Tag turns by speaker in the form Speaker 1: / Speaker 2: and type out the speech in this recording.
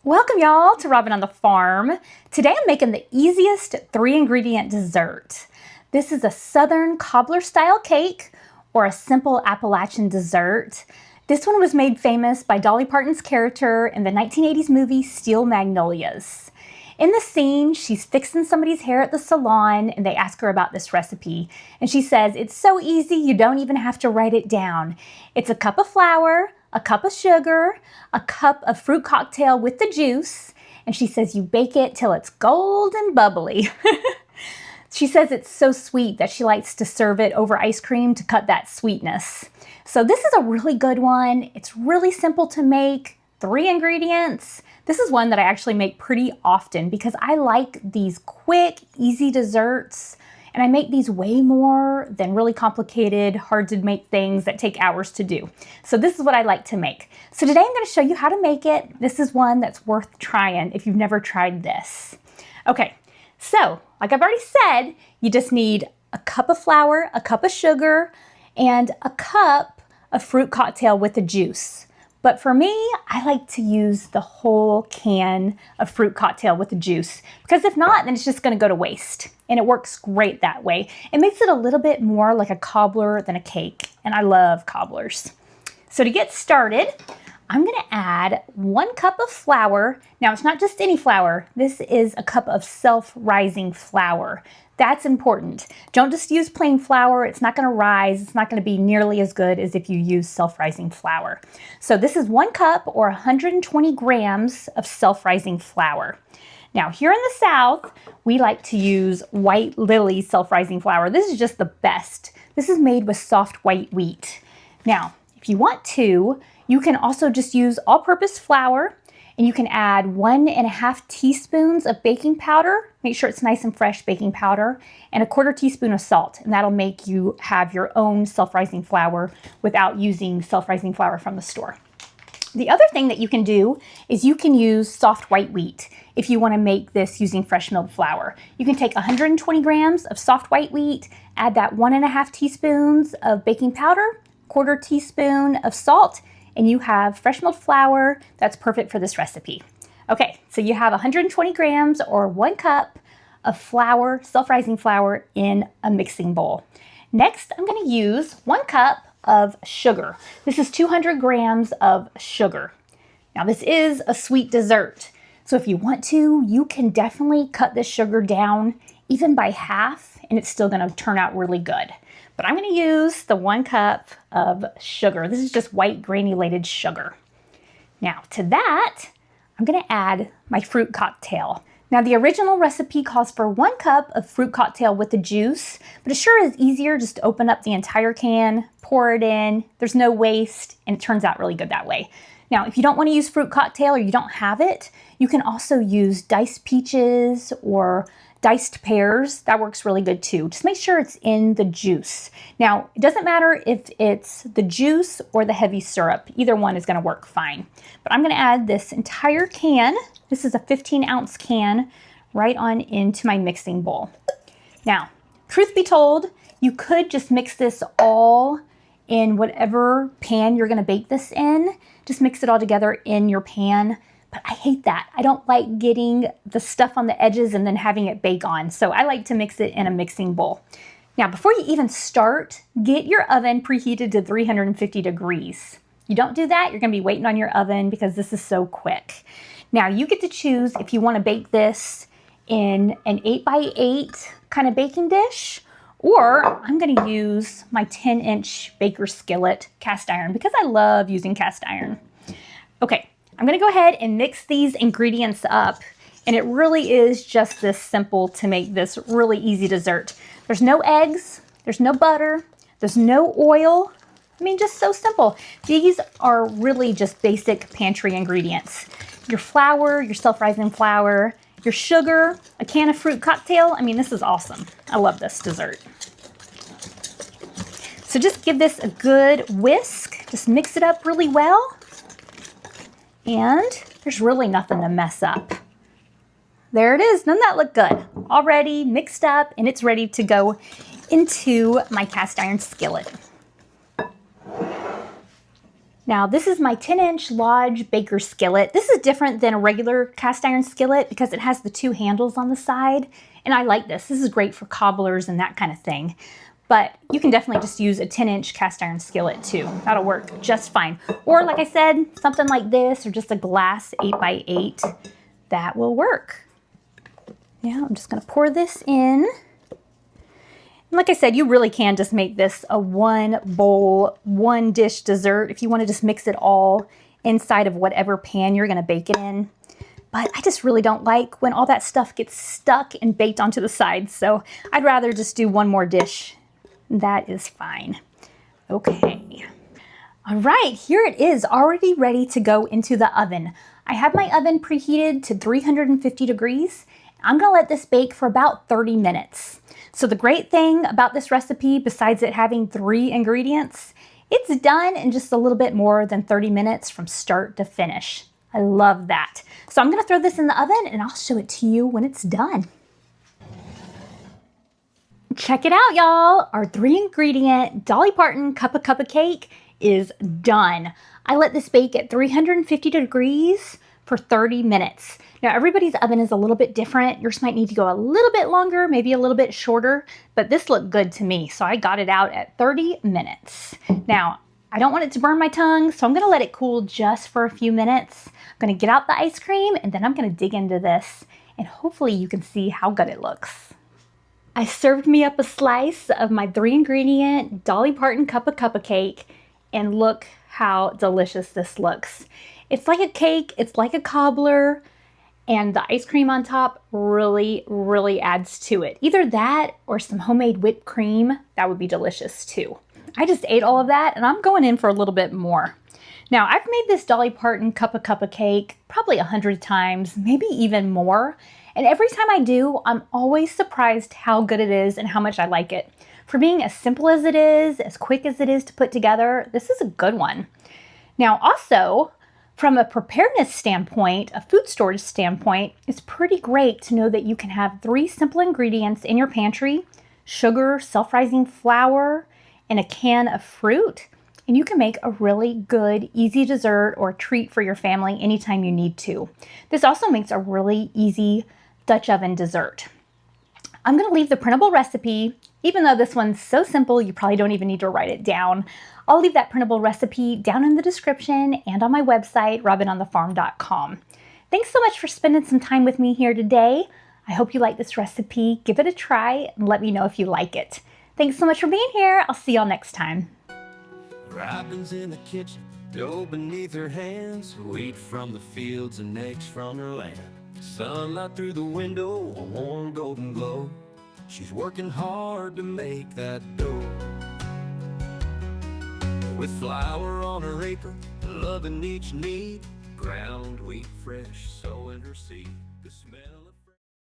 Speaker 1: Welcome y'all to Robin on the Farm. Today I'm making the easiest 3-ingredient dessert. This is a Southern cobbler-style cake or a simple Appalachian dessert. This one was made famous by Dolly Parton's character in the 1980s movie Steel Magnolias. In the scene, she's fixing somebody's hair at the salon and they ask her about this recipe. And she says, it's so easy you don't even have to write it down. It's a cup of flour, a cup of sugar, a cup of fruit cocktail with the juice, and she says you bake it till it's golden bubbly. She says it's so sweet that she likes to serve it over ice cream to cut that sweetness. So this is a really good one. It's really simple to make, 3 ingredients. This is one that I actually make pretty often because I like these quick, easy desserts. And I make these way more than really complicated, hard to make things that take hours to do. So this is what I like to make. So today I'm going to show you how to make it. This is one that's worth trying if you've never tried this. Okay, so like I've already said, you just need a cup of flour, a cup of sugar, and a cup of fruit cocktail with the juice. But for me, I like to use the whole can of fruit cocktail with the juice because if not, then it's just going to go to waste. And it works great that way. It makes it a little bit more like a cobbler than a cake. And I love cobblers. So to get started, I'm going to add 1 cup of flour. Now it's not just any flour. This is a cup of self-rising flour. That's important. Don't just use plain flour. It's not going to rise. It's not going to be nearly as good as if you use self-rising flour. So this is 1 cup or 120 grams of self-rising flour. Now here in the South, we like to use White Lily self-rising flour. This is just the best. This is made with soft white wheat. Now, if you want to, you can also just use all-purpose flour and you can add 1.5 teaspoons of baking powder. Make sure it's nice and fresh baking powder and a 1/4 teaspoon of salt. And that'll make you have your own self-rising flour without using self-rising flour from the store. The other thing that you can do is you can use soft white wheat if you want to make this using fresh milled flour. You can take 120 grams of soft white wheat, add that 1.5 teaspoons of baking powder, 1/4 teaspoon of salt, and you have fresh milled flour that's perfect for this recipe. Okay, so you have 120 grams or 1 cup of flour, self-rising flour in a mixing bowl. Next, I'm going to use 1 cup of sugar. This is 200 grams of sugar. Now this is a sweet dessert. So if you want to, you can definitely cut this sugar down even by half and it's still going to turn out really good. But I'm going to use the 1 cup of sugar. This is just white granulated sugar. Now to that, I'm going to add my fruit cocktail. Now the original recipe calls for 1 cup of fruit cocktail with the juice, but it sure is easier just to open up the entire can, pour it in, there's no waste, and it turns out really good that way. Now if you don't want to use fruit cocktail or you don't have it, you can also use diced peaches or diced pears. That works really good too. Just make sure it's in the juice. Now it doesn't matter if it's the juice or the heavy syrup, either one is going to work fine. But I'm going to add this entire can. This is a 15-ounce can right on into my mixing bowl. Now, truth be told, you could just mix this all in whatever pan you're going to bake this in. Just mix it all together in your pan. But I hate that. I don't like getting the stuff on the edges and then having it bake on. So I like to mix it in a mixing bowl. Now, before you even start, get your oven preheated to 350 degrees. You don't do that, you're going to be waiting on your oven because this is so quick. Now you get to choose if you want to bake this in an 8x8 kind of baking dish, or I'm going to use my 10-inch baker skillet cast iron because I love using cast iron. Okay, I'm going to go ahead and mix these ingredients up, and it really is just this simple to make this really easy dessert. There's no eggs, there's no butter, there's no oil. I mean, just so simple. These are really just basic pantry ingredients. Your flour, your self-rising flour, your sugar, a can of fruit cocktail. I mean, this is awesome. I love this dessert. So just give this a good whisk. Just mix it up really well. And there's really nothing to mess up. There it is. Doesn't that look good? Already mixed up and it's ready to go into my cast iron skillet. Now this is my 10-inch Lodge baker skillet. This is different than a regular cast iron skillet because it has the 2 handles on the side. And I like this. This is great for cobblers and that kind of thing. But you can definitely just use a 10-inch cast iron skillet too. That'll work just fine. Or like I said, something like this or just a glass 8x8, that will work. Yeah, I'm just gonna pour this in. And like I said, you really can just make this a 1 bowl, 1 dish dessert if you want to just mix it all inside of whatever pan you're gonna bake it in. But I just really don't like when all that stuff gets stuck and baked onto the sides. So I'd rather just do 1 more dish. That is fine. Okay. All right, here it is, already ready to go into the oven. I have my oven preheated to 350 degrees. I'm gonna let this bake for about 30 minutes. So the great thing about this recipe, besides it having 3 ingredients, it's done in just a little bit more than 30 minutes from start to finish. I love that. So I'm gonna throw this in the oven and I'll show it to you when it's done. Check it out, y'all. Our 3-ingredient Dolly Parton Cuppa Cuppa Cake is done. I let this bake at 350 degrees for 30 minutes. Now everybody's oven is a little bit different. Yours might need to go a little bit longer, maybe a little bit shorter, but this looked good to me. So I got it out at 30 minutes. Now, I don't want it to burn my tongue, so I'm gonna let it cool just for a few minutes. I'm gonna get out the ice cream and then I'm gonna dig into this and hopefully you can see how good it looks. I served me up a slice of my 3-ingredient Dolly Parton Cuppa Cuppa Cake and look how delicious this looks. It's like a cake, it's like a cobbler, and the ice cream on top really, really adds to it. Either that or some homemade whipped cream, that would be delicious too. I just ate all of that and I'm going in for a little bit more. Now I've made this Dolly Parton Cuppa Cuppa Cake probably 100 times, maybe even more. And every time I do, I'm always surprised how good it is and how much I like it. For being as simple as it is, as quick as it is to put together, this is a good one. Now also, from a preparedness standpoint, a food storage standpoint, it's pretty great to know that you can have 3 simple ingredients in your pantry: sugar, self-rising flour, and a can of fruit. And you can make a really good, easy dessert or treat for your family anytime you need to. This also makes a really easy Dutch oven dessert. I'm gonna leave the printable recipe, even though this one's so simple, you probably don't even need to write it down. I'll leave that printable recipe down in the description and on my website, robinonthefarm.com. Thanks so much for spending some time with me here today. I hope you like this recipe. Give it a try and let me know if you like it. Thanks so much for being here. I'll see y'all next time.
Speaker 2: Robin's in the kitchen, dough beneath her hands, wheat from the fields and eggs from her land. Sunlight through the window, a warm golden glow. She's working hard to make that dough. With flour on her apron, loving each need, ground wheat fresh, sowing her seed. The smell